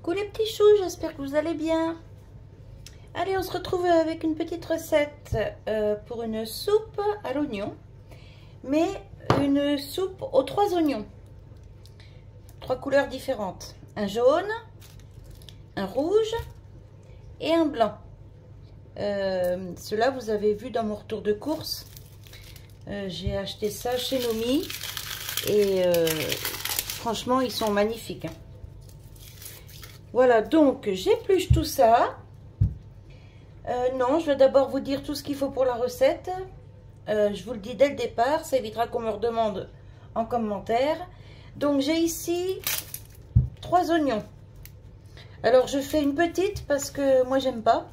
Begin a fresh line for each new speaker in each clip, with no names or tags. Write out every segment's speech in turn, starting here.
Coucou les petits choux, j'espère que vous allez bien. Allez, on se retrouve avec une petite recette pour une soupe à l'oignon. Mais une soupe aux 3 oignons. 3 couleurs différentes. Un jaune, un rouge et un blanc. Cela vous avez vu dans mon retour de course. J'ai acheté ça chez Nomi. Et franchement, ils sont magnifiques. Voilà, donc j'épluche tout ça. Non, je vais d'abord vous dire tout ce qu'il faut pour la recette. Je vous le dis dès le départ, ça évitera qu'on me redemande en commentaire. Donc j'ai ici 3 oignons. Alors je fais une petite parce que moi j'aime pas.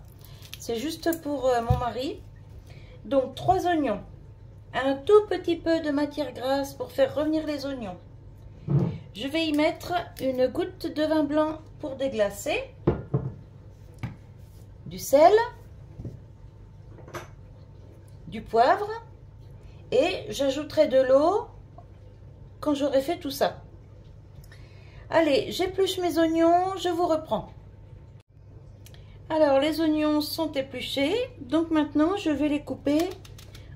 C'est juste pour mon mari. Donc 3 oignons. Un tout petit peu de matière grasse pour faire revenir les oignons. Je vais y mettre une goutte de vin blanc pour déglacer. Du sel. Du poivre. Et j'ajouterai de l'eau quand j'aurai fait tout ça. Allez, j'épluche mes oignons, je vous reprends. Alors, les oignons sont épluchés. Donc maintenant, je vais les couper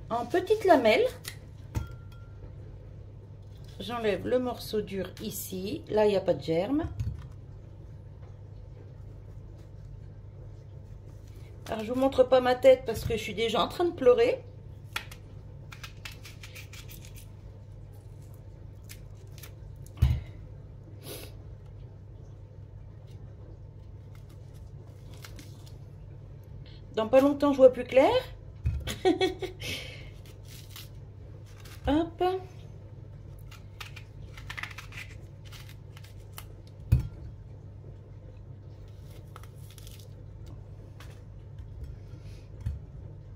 en petites lamelles. J'enlève le morceau dur ici. Là, il n'y a pas de germe. Alors, je ne vous montre pas ma tête parce que je suis déjà en train de pleurer. Dans pas longtemps, je vois plus clair. Hop.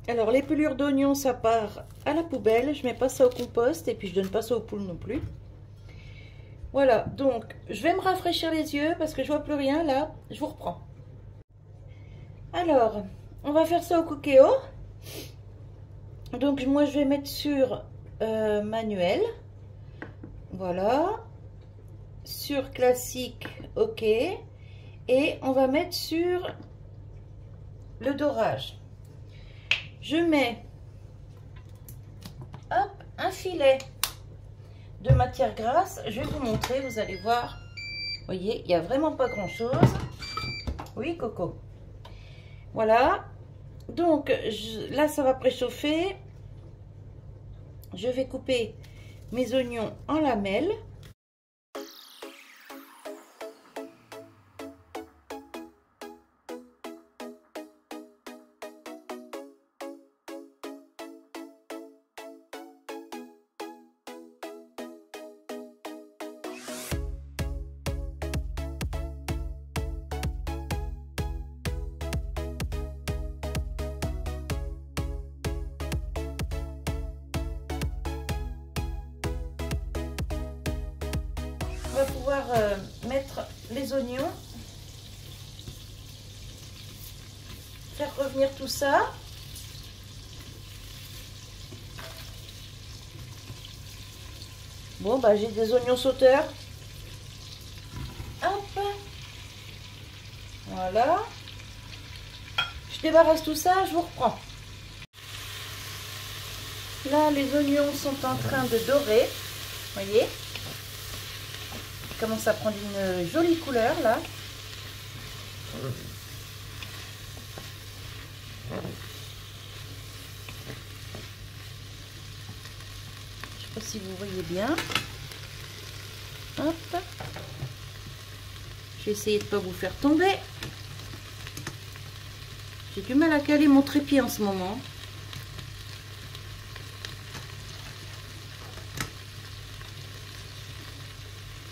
Alors, les pelures d'oignons, ça part à la poubelle. Je mets pas ça au compost et puis je donne pas ça aux poules non plus. Voilà, donc je vais me rafraîchir les yeux parce que je vois plus rien là. Je vous reprends. Alors, on va faire ça au cookéo. Donc moi je vais mettre sur manuel. Voilà. Sur classique, ok. Et on va mettre sur le dorage. Je mets hop, un filet de matière grasse. Je vais vous montrer, vous allez voir. Vous voyez, il n'y a vraiment pas grand chose. Oui, Coco. Voilà. Donc, là, ça va préchauffer. Je vais couper mes oignons en lamelles. On va pouvoir mettre les oignons, faire revenir tout ça. Bon, bah j'ai des oignons sauteurs. Hop. Voilà. Je débarrasse tout ça, je vous reprends. Là, les oignons sont en train de dorer. Vous voyez ? Commence à prendre une jolie couleur là. Je sais pas si vous voyez bien. Hop. Je vais essayer de ne pas vous faire tomber. J'ai du mal à caler mon trépied en ce moment.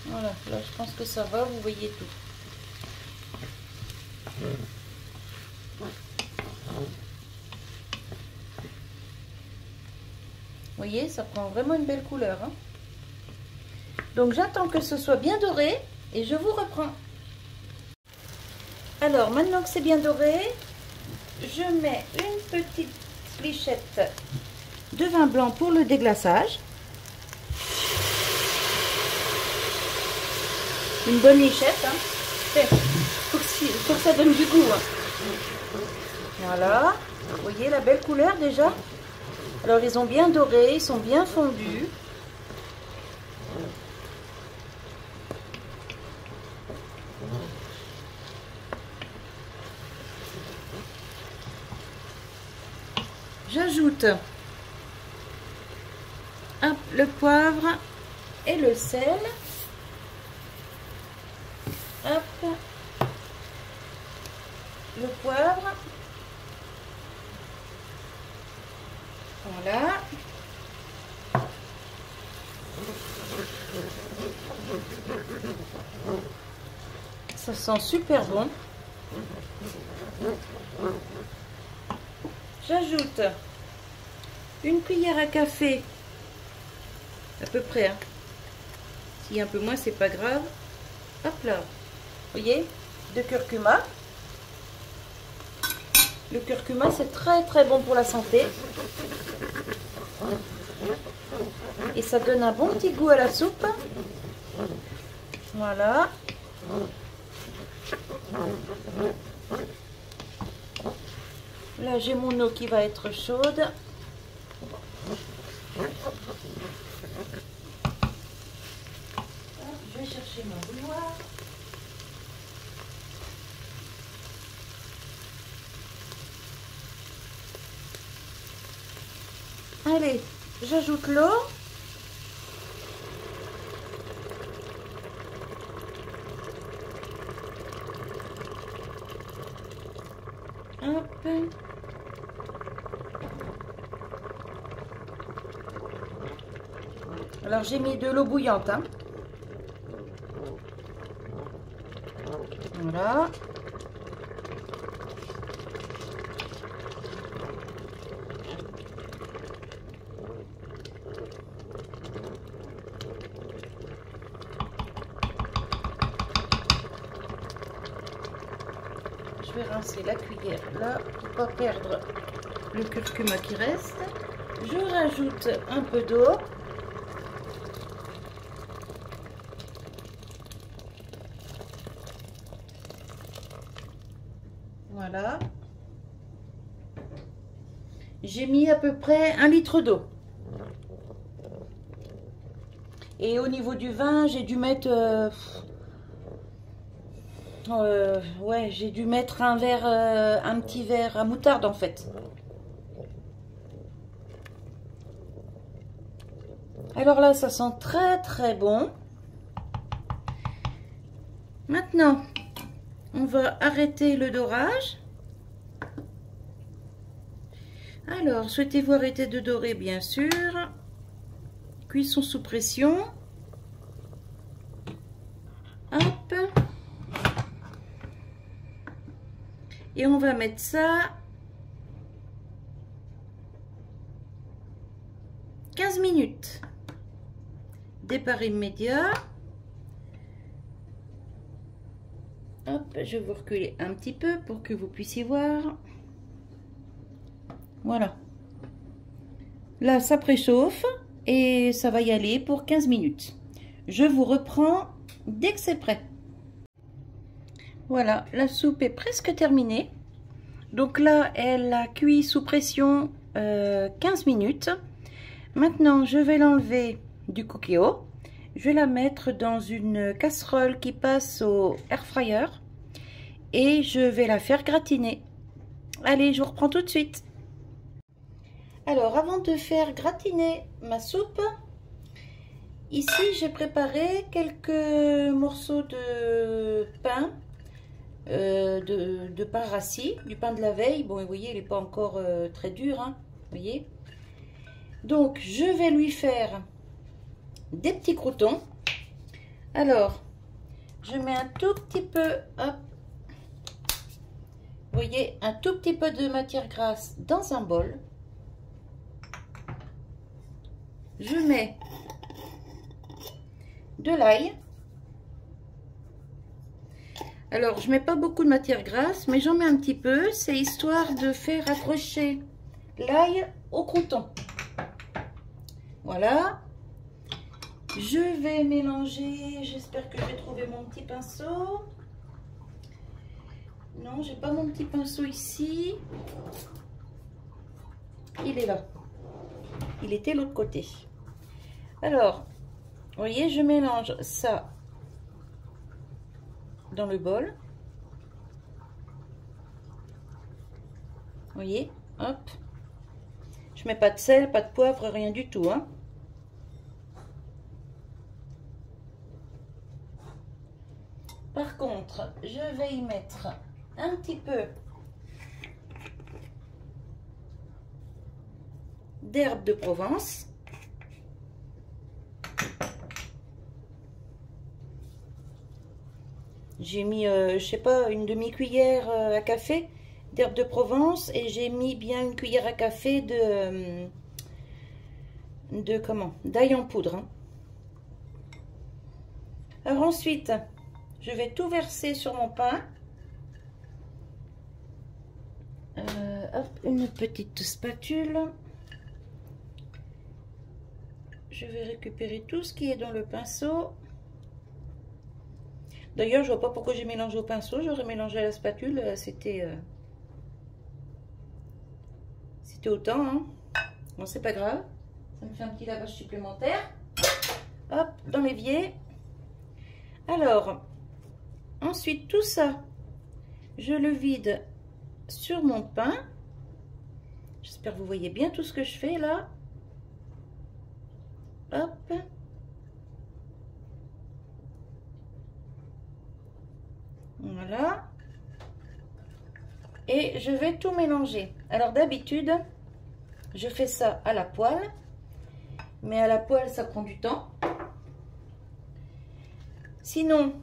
Voilà, là je pense que ça va, vous voyez tout. Vous voyez, ça prend vraiment une belle couleur. Hein. Donc j'attends que ce soit bien doré et je vous reprends. Alors maintenant que c'est bien doré, je mets une petite fléchette de vin blanc pour le déglaçage. Une bonne lichette, hein. faut que ça donne du goût. Hein. Voilà. Vous voyez la belle couleur déjà? Alors ils ont bien doré, ils sont bien fondus. J'ajoute le poivre et le sel. Hop. Le poivre. Voilà. Ça sent super bon. J'ajoute une cuillère à café, à peu près. Hein. S'il y a un peu moins, c'est pas grave. Hop là. Vous voyez, de curcuma. Le curcuma, c'est très bon pour la santé. Et ça donne un bon petit goût à la soupe. Voilà. Là, j'ai mon eau qui va être chaude. Je vais chercher ma bouilloire. Allez, j'ajoute l'eau. Hop. Alors j'ai mis de l'eau bouillante. Hein. Voilà. Je vais rincer la cuillère là pour pas perdre le curcuma qui reste. Je rajoute un peu d'eau. Voilà. J'ai mis à peu près 1 litre d'eau. Et au niveau du vin, j'ai dû mettre... ouais, j'ai dû mettre un verre, un petit verre à moutarde en fait. Alors là, ça sent très bon. Maintenant, on va arrêter le dorage. Alors, souhaitez-vous arrêter de dorer? Bien sûr. Cuisson sous pression. Hop. Et on va mettre ça 15 minutes. Départ immédiat. Hop, je vais vous reculer un petit peu pour que vous puissiez voir. Voilà. Là, ça préchauffe et ça va y aller pour 15 minutes. Je vous reprends dès que c'est prêt. Voilà, la soupe est presque terminée. Donc là, elle a cuit sous pression 15 minutes. Maintenant, je vais l'enlever du cookéo. Je vais la mettre dans une casserole qui passe au air fryer. Et je vais la faire gratiner. Allez, je vous reprends tout de suite. Alors, avant de faire gratiner ma soupe, ici, j'ai préparé quelques morceaux de pain. De pain rassis, du pain de la veille. Bon, vous voyez, il n'est pas encore très dur, hein, vous voyez. Donc, je vais lui faire des petits croûtons. Alors, je mets un tout petit peu, hop, vous voyez, un tout petit peu de matière grasse dans un bol. Je mets de l'ail. Alors, je mets pas beaucoup de matière grasse, mais j'en mets un petit peu. C'est histoire de faire accrocher l'ail au crouton. Voilà. Je vais mélanger. J'espère que je vais trouver mon petit pinceau. Non, j'ai pas mon petit pinceau ici. Il est là. Il était de l'autre côté. Alors, vous voyez, je mélange ça dans le bol. Vous voyez, hop. Je mets pas de sel, pas de poivre, rien du tout, hein. Par contre, je vais y mettre un petit peu d'herbe de Provence. J'ai mis, je sais pas, une demi-cuillère à café d'herbe de Provence et j'ai mis bien une cuillère à café d'ail en poudre. Hein. Alors ensuite, je vais tout verser sur mon pain. Hop, une petite spatule. Je vais récupérer tout ce qui est dans le pinceau. D'ailleurs, je vois pas pourquoi j'ai mélangé au pinceau. J'aurais mélangé à la spatule. C'était autant. Hein. Bon, c'est pas grave. Ça me fait un petit lavage supplémentaire. Hop, dans l'évier. Alors, ensuite, tout ça, je le vide sur mon pain. J'espère que vous voyez bien tout ce que je fais là. Hop. Voilà. Et je vais tout mélanger. Alors d'habitude, je fais ça à la poêle. Mais à la poêle, ça prend du temps. Sinon,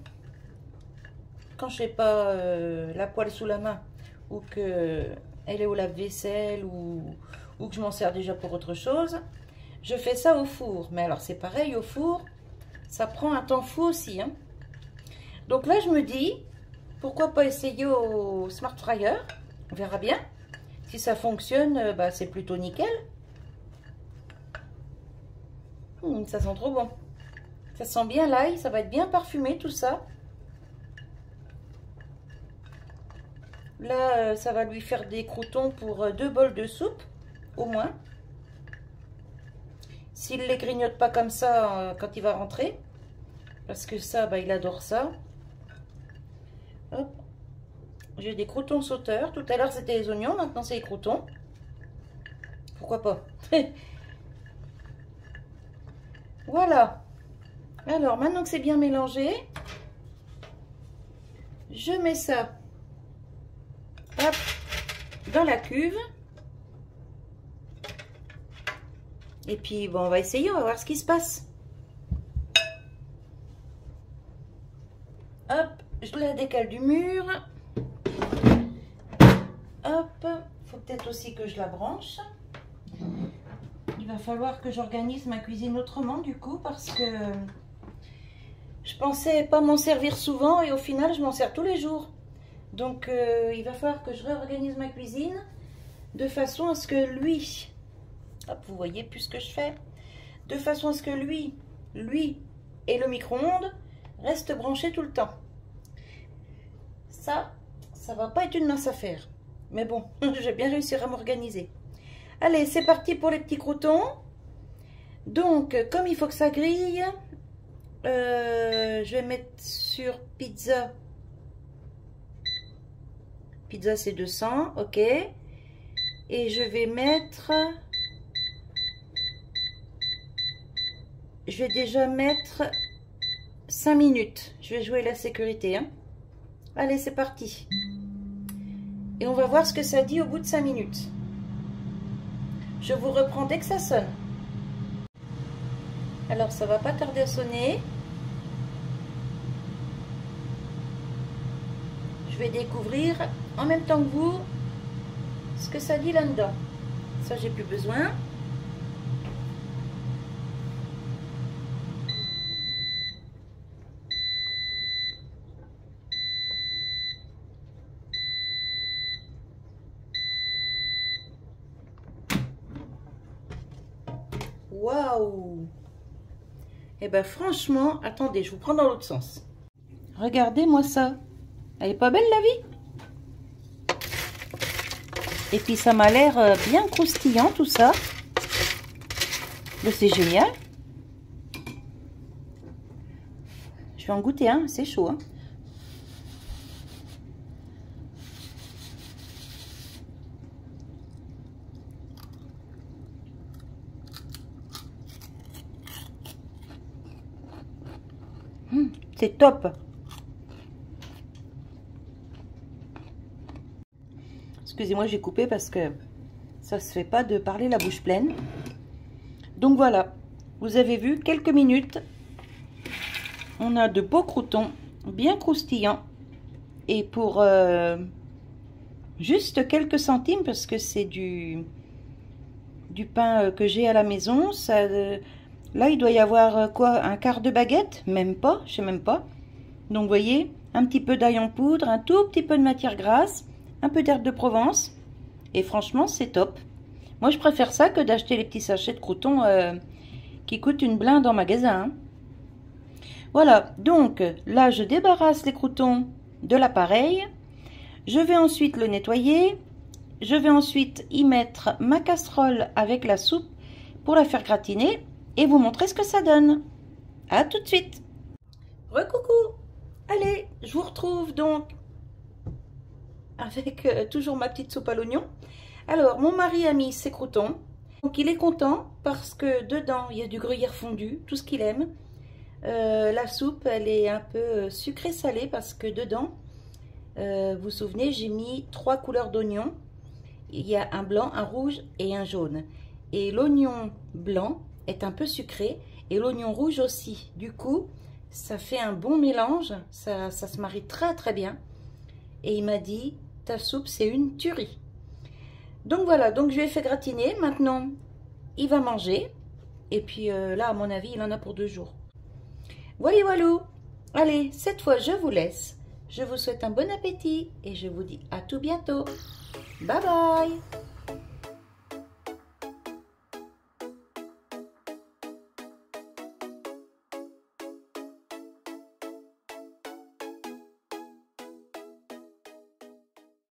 quand je n'ai pas la poêle sous la main ou que elle est au lave-vaisselle ou que je m'en sers déjà pour autre chose, je fais ça au four. Mais alors c'est pareil, au four, ça prend un temps fou aussi. Hein. Donc là, je me dis, pourquoi pas essayer au Smart Fryer? On verra bien. Si ça fonctionne, bah, c'est plutôt nickel. Ça sent trop bon. Ça sent bien l'ail, ça va être bien parfumé tout ça. Là, ça va lui faire des croûtons pour 2 bols de soupe, au moins. S'il ne les grignote pas comme ça quand il va rentrer. Parce que ça, bah, il adore ça. Hop. J'ai des croûtons sauteurs. Tout à l'heure, c'était les oignons. Maintenant, c'est les croûtons. Pourquoi pas? Voilà. Alors, maintenant que c'est bien mélangé, je mets ça hop, dans la cuve. Et puis, bon, on va essayer, on va voir ce qui se passe. Hop, je la décale du mur. Hop, faut peut-être aussi que je la branche. Il va falloir que j'organise ma cuisine autrement du coup parce que je pensais pas m'en servir souvent et au final je m'en sers tous les jours. Donc il va falloir que je réorganise ma cuisine de façon à ce que lui, hop, vous voyez plus ce que je fais, de façon à ce que lui et le micro-ondes restent branchés tout le temps. Ça va pas être une mince affaire. Mais bon, je vais bien réussir à m'organiser. Allez, c'est parti pour les petits croûtons. Donc, comme il faut que ça grille, je vais mettre sur pizza. Pizza, c'est 200, ok. Et je vais mettre... Je vais déjà mettre 5 minutes. Je vais jouer la sécurité. Hein. Allez, c'est parti. Et on va voir ce que ça dit au bout de 5 minutes. Je vous reprends dès que ça sonne. Alors, ça va pas tarder à sonner. Je vais découvrir en même temps que vous ce que ça dit là-dedans. Ça, j'ai plus besoin. Waouh! Et ben franchement, attendez, je vous prends dans l'autre sens. Regardez-moi ça. Elle est pas belle la vie? Et puis ça m'a l'air bien croustillant tout ça. C'est génial. Je vais en goûter un, c'est chaud. Hein. C'est top. Excusez-moi, j'ai coupé parce que ça se fait pas de parler la bouche pleine. Donc voilà, vous avez vu, quelques minutes, on a de beaux croûtons bien croustillants. Et pour juste quelques centimes, parce que c'est du pain que j'ai à la maison, ça, là il doit y avoir quoi, un quart de baguette, même pas, je sais même pas. Donc vous voyez, un petit peu d'ail en poudre, un tout petit peu de matière grasse, un peu d'herbe de Provence, et franchement c'est top. Moi je préfère ça que d'acheter les petits sachets de croûtons qui coûtent une blinde en magasin. Hein. Voilà, donc là je débarrasse les croûtons de l'appareil. Je vais ensuite le nettoyer. Je vais ensuite y mettre ma casserole avec la soupe pour la faire gratiner et vous montrer ce que ça donne. À tout de suite. Recoucou. Allez, je vous retrouve donc avec toujours ma petite soupe à l'oignon. Alors, mon mari a mis ses croûtons. Donc, il est content parce que dedans, il y a du gruyère fondu, tout ce qu'il aime. La soupe, elle est un peu sucrée-salée parce que dedans, vous vous souvenez, j'ai mis 3 couleurs d'oignons. Il y a un blanc, un rouge et un jaune. Et l'oignon blanc est un peu sucré et l'oignon rouge aussi. Du coup, ça fait un bon mélange. Ça se marie très très bien. Et il m'a dit, ta soupe, c'est une tuerie. Donc voilà, donc je lui ai fait gratiner. Maintenant, il va manger. Et puis là, à mon avis, il en a pour 2 jours. Voilà, voilà. Allez, cette fois, je vous laisse. Je vous souhaite un bon appétit et je vous dis à tout bientôt. Bye bye.